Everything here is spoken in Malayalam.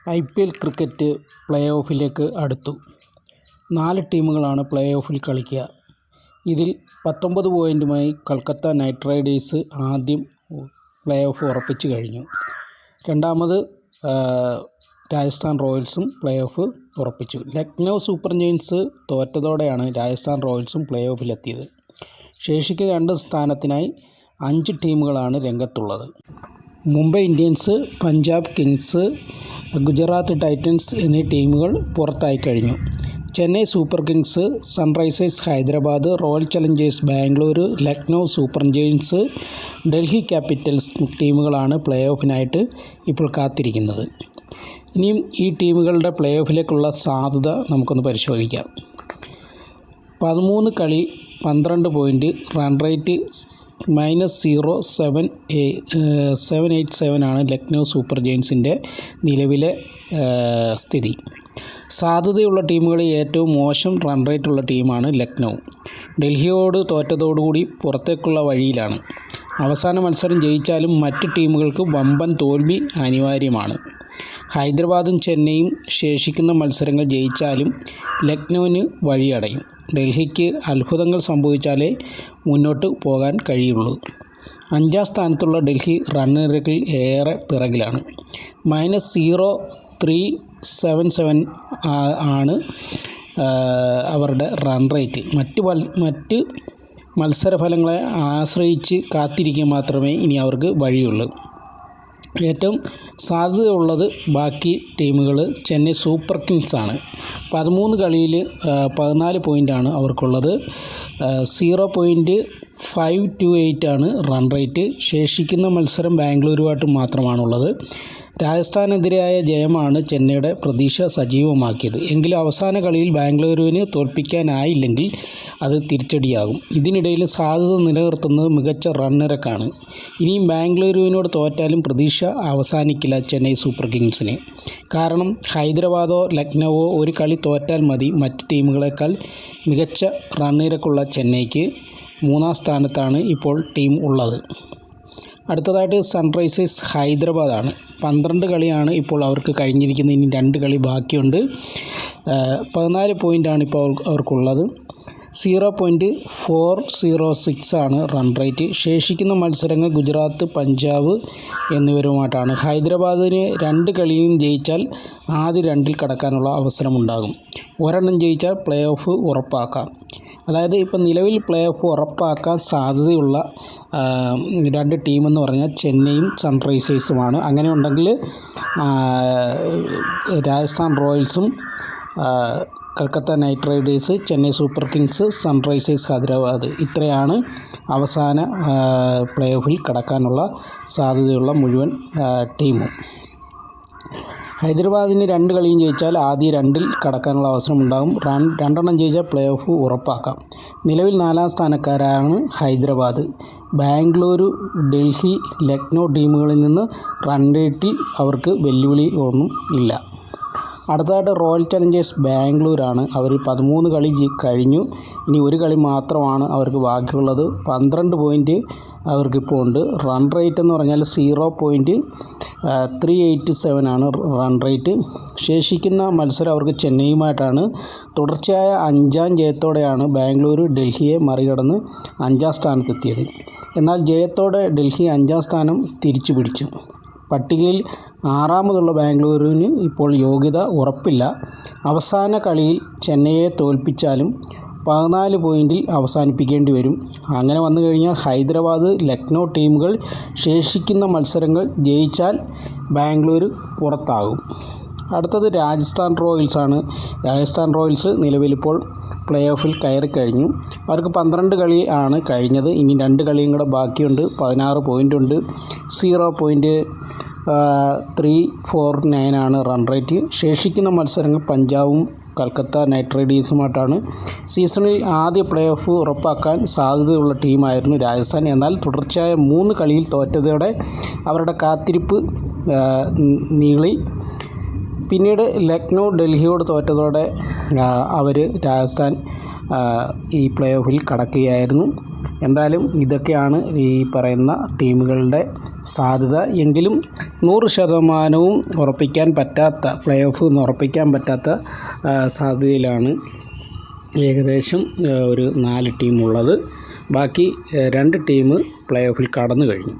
IPL ക്രിക്കറ്റ് പ്ലേ ഓഫിലേക്ക് അടുത്തു. 4 ടീമുകളാണ് പ്ലേ ഓഫിൽ കളിക്കുക. ഇതിൽ 19 പോയിൻ്റുമായി കൊൽക്കത്ത നൈറ്റ് റൈഡേഴ്സ് ആദ്യം പ്ലേ ഓഫ് ഉറപ്പിച്ചു കഴിഞ്ഞു. രണ്ടാമത് രാജസ്ഥാൻ റോയൽസും പ്ലേ ഓഫ് ഉറപ്പിച്ചു. ലക്നൗ സൂപ്പർ ജയൻസ് തോറ്റതോടെയാണ് രാജസ്ഥാൻ റോയൽസും പ്ലേ ഓഫിലെത്തിയത്. ശേഷിക്കുന്ന 2 സ്ഥാനത്തിനായി 5 ടീമുകളാണ് രംഗത്തുള്ളത്. Mumbai Indians, Punjab Kings, Gujarat Titans എന്നീ ടീമുകൾ പുറത്തായി കഴിഞ്ഞു. Chennai Super Kings, Sunrisers Hyderabad, Royal Challengers Bangalore, Lucknow Super Giants, Delhi Capitals ടീമുകളാണ് പ്ലേ ഓഫിനായിട്ട് ഇപ്പോൾ കാത്തിരിക്കുന്നത്. ഇനിയും ഈ ടീമുകളുടെ പ്ലേ ഓഫിലേക്കുള്ള സാധ്യത നമുക്കൊന്ന് പരിശോധിക്കാം. 13 കളി 12 പോയിൻ്റ്, റൺ റേറ്റ് -787 ആണ് ലക്നൗ സൂപ്പർ ജയൻസിൻ്റെ നിലവിലെ സ്ഥിതി. സാധ്യതയുള്ള ടീമുകളിൽ ഏറ്റവും മോശം റൺ റേറ്റുള്ള ടീമാണ് ലക്നൗ. ഡൽഹിയോട് തോറ്റതോടുകൂടി പുറത്തേക്കുള്ള വഴിയിലാണ്. അവസാന മത്സരം ജയിച്ചാലും മറ്റ് ടീമുകൾക്ക് വമ്പൻ തോൽവി അനിവാര്യമാണ്. ഹൈദരാബാദും ചെന്നൈയും ശേഷിക്കുന്ന മത്സരങ്ങൾ ജയിച്ചാലും ലക്നൗവിന് വഴിയടയും. ഡൽഹിക്ക് അത്ഭുതങ്ങൾ സംഭവിച്ചാലേ മുന്നോട്ട് പോകാൻ കഴിയുള്ളൂ. 5ാം സ്ഥാനത്തുള്ള ഡൽഹി റൺ നിരക്കിൽ ഏറെ പിറകിലാണ്. -0.377 ആണ് അവരുടെ റൺ റേറ്റ്. മറ്റ് മത്സരഫലങ്ങളെ ആശ്രയിച്ച് കാത്തിരിക്കാൻ മാത്രമേ ഇനി അവർക്ക് വഴിയുള്ളൂ. ഏറ്റവും സാധ്യതയുള്ളത് ബാക്കി ടീമുകൾ ചെന്നൈ സൂപ്പർ കിങ്സ് ആണ്. 13 കളിയിൽ 14 പോയിൻ്റാണ് അവർക്കുള്ളത്. 0.528 ആണ് റൺ റേറ്റ്. ശേഷിക്കുന്ന മത്സരം ബാംഗ്ലൂരുമായിട്ട് മാത്രമാണുള്ളത്. രാജസ്ഥാനെതിരായ ജയമാണ് ചെന്നൈയുടെ പ്രതീക്ഷ സജീവമാക്കിയത്. എങ്കിലും അവസാന കളിയിൽ ബാംഗ്ലൂരുവിന് തോൽപ്പിക്കാനായില്ലെങ്കിൽ അത് തിരിച്ചടിയാകും. ഇതിനിടയിൽ സാധ്യത നിലനിർത്തുന്നത് മികച്ച റൺ നിരക്കാണ്. ഇനിയും ബാംഗ്ലൂരുവിനോട് തോറ്റാലും പ്രതീക്ഷ അവസാനിക്കില്ല ചെന്നൈ സൂപ്പർ കിങ്സിന്. കാരണം ഹൈദരാബാദോ ലക്നൗവോ ഒരു കളി തോറ്റാൽ മതി മറ്റ് ടീമുകളെക്കാൾ മികച്ച റൺ നിരക്കുള്ള ചെന്നൈക്ക്. 3ാം സ്ഥാനത്താണ് ഇപ്പോൾ ടീം ഉള്ളത്. അടുത്തതായിട്ട് സൺറൈസേഴ്സ് ഹൈദരാബാദാണ്. 12 കളിയാണ് ഇപ്പോൾ അവർക്ക് കഴിഞ്ഞിരിക്കുന്നത്. ഇനി 2 കളി ബാക്കിയുണ്ട്. 14 പോയിൻ്റാണ് ഇപ്പോൾ അവർക്കുള്ളത്. 0.406 ആണ് റൺ റേറ്റ്. ശേഷിക്കുന്ന മത്സരങ്ങൾ ഗുജറാത്ത്, പഞ്ചാബ് എന്നിവരുമായിട്ടാണ്. ഹൈദരാബാദിന് 2 കളിയും ജയിച്ചാൽ ആദ്യ 2-ൽ കടക്കാനുള്ള അവസരമുണ്ടാകും. ഒരെണ്ണം ജയിച്ചാൽ പ്ലേ ഓഫ് ഉറപ്പാക്കാം. അതായത് ഇപ്പം നിലവിൽ പ്ലേ ഓഫ് ഉറപ്പാക്കാൻ സാധ്യതയുള്ള 2 ടീമെന്ന് പറഞ്ഞാൽ ചെന്നൈയും സൺറൈസേഴ്സുമാണ്. അങ്ങനെ ഉണ്ടെങ്കിൽ രാജസ്ഥാൻ റോയൽസും Kolkata Knight Riders, Chennai Super Kings, Sunrisers Hyderabad ഇത്രയാണ് അവസാന പ്ലേ ഓഫിൽ കടക്കാനുള്ള സാധ്യതയുള്ള മുഴുവൻ ടീമും. ഹൈദരാബാദിന് 2 കളിയും ജയിച്ചാൽ ആദ്യ 2-ൽ കടക്കാനുള്ള അവസരമുണ്ടാകും. 2 ജയിച്ചാൽ പ്ലേ ഓഫ് ഉറപ്പാക്കാം. നിലവിൽ 4ാം സ്ഥാനക്കാരാണ് ഹൈദരാബാദ്. ബാംഗ്ലൂരു, ഡൽഹി, ലക്നൗ ടീമുകളിൽ നിന്ന് റൺ റേറ്റിൽ അവർക്ക് വെല്ലുവിളി ഒന്നും ഇല്ല. അടുത്തതായിട്ട് റോയൽ ചലഞ്ചേഴ്സ് ബാംഗ്ലൂരാണ്. അവർ 13 കളി കഴിഞ്ഞു. ഇനി 1 കളി മാത്രമാണ് അവർക്ക് ബാക്കിയുള്ളത്. 12 പോയിൻ്റ് അവർക്കിപ്പോൾ ഉണ്ട്. റൺ റേറ്റ് എന്ന് പറഞ്ഞാൽ 0.387 ആണ് റൺ റേറ്റ്. ശേഷിക്കുന്ന മത്സരം അവർക്ക് ചെന്നൈയുമായിട്ടാണ്. തുടർച്ചയായ 5ാം ജയത്തോടെയാണ് ബാംഗ്ലൂരു ഡൽഹിയെ മറികടന്ന് 5ാം സ്ഥാനത്തെത്തിയത്. എന്നാൽ ജയത്തോടെ ഡൽഹി 5ാം സ്ഥാനം തിരിച്ചു പിടിച്ചു. പട്ടികയിൽ 6ാമതുള്ള ബാംഗ്ലൂരുവിന് ഇപ്പോൾ യോഗ്യത ഉറപ്പില്ല. അവസാന കളിയിൽ ചെന്നൈയെ തോൽപ്പിച്ചാലും 14 പോയിൻ്റിൽ അവസാനിപ്പിക്കേണ്ടി വരും. അങ്ങനെ വന്നു കഴിഞ്ഞാൽ ഹൈദരാബാദ്, ലക്നൗ ടീമുകൾ ശേഷിക്കുന്ന മത്സരങ്ങൾ ജയിച്ചാൽ ബാംഗ്ലൂർ പുറത്താകും. അടുത്തത് രാജസ്ഥാൻ റോയൽസാണ്. രാജസ്ഥാൻ റോയൽസ് നിലവിലിപ്പോൾ പ്ലേ ഓഫിൽ കയറിക്കഴിഞ്ഞു. അവർക്ക് 12 കളി ആണ് കഴിഞ്ഞത്. ഇനി 2 കളിയും കൂടെ ബാക്കിയുണ്ട്. 16 പോയിൻ്റുണ്ട്. 0.349 ആണ് റൺ റേറ്റ്. ശേഷിക്കുന്ന മത്സരങ്ങൾ പഞ്ചാബും കൊൽക്കത്ത നൈറ്റ് റൈഡേഴ്സുമായിട്ടാണ്. സീസണിൽ ആദ്യ പ്ലേ ഓഫ് ഉറപ്പാക്കാൻ സാധ്യതയുള്ള ടീമായിരുന്നു രാജസ്ഥാൻ. എന്നാൽ തുടർച്ചയായ 3 കളിയിൽ തോറ്റതോടെ അവരുടെ കാത്തിരിപ്പ് നീളി. പിന്നീട് ലക്നൗ ഡൽഹിയോട് തോറ്റതോടെ രാജസ്ഥാൻ ഈ പ്ലേ ഓഫിൽ കടക്കുകയായിരുന്നു. എന്തായാലും ഇതൊക്കെയാണ് ഈ പറയുന്ന ടീമുകളുടെ സാധ്യത. എങ്കിലും 100% ഉറപ്പിക്കാൻ പറ്റാത്ത, പ്ലേ ഓഫ് ഉറപ്പിക്കാൻ പറ്റാത്ത സാധ്യതയിലാണ് ഏകദേശം ഒരു 4 ടീമുള്ളത്. ബാക്കി 2 ടീം പ്ലേ ഓഫിൽ കടന്നു കഴിഞ്ഞു.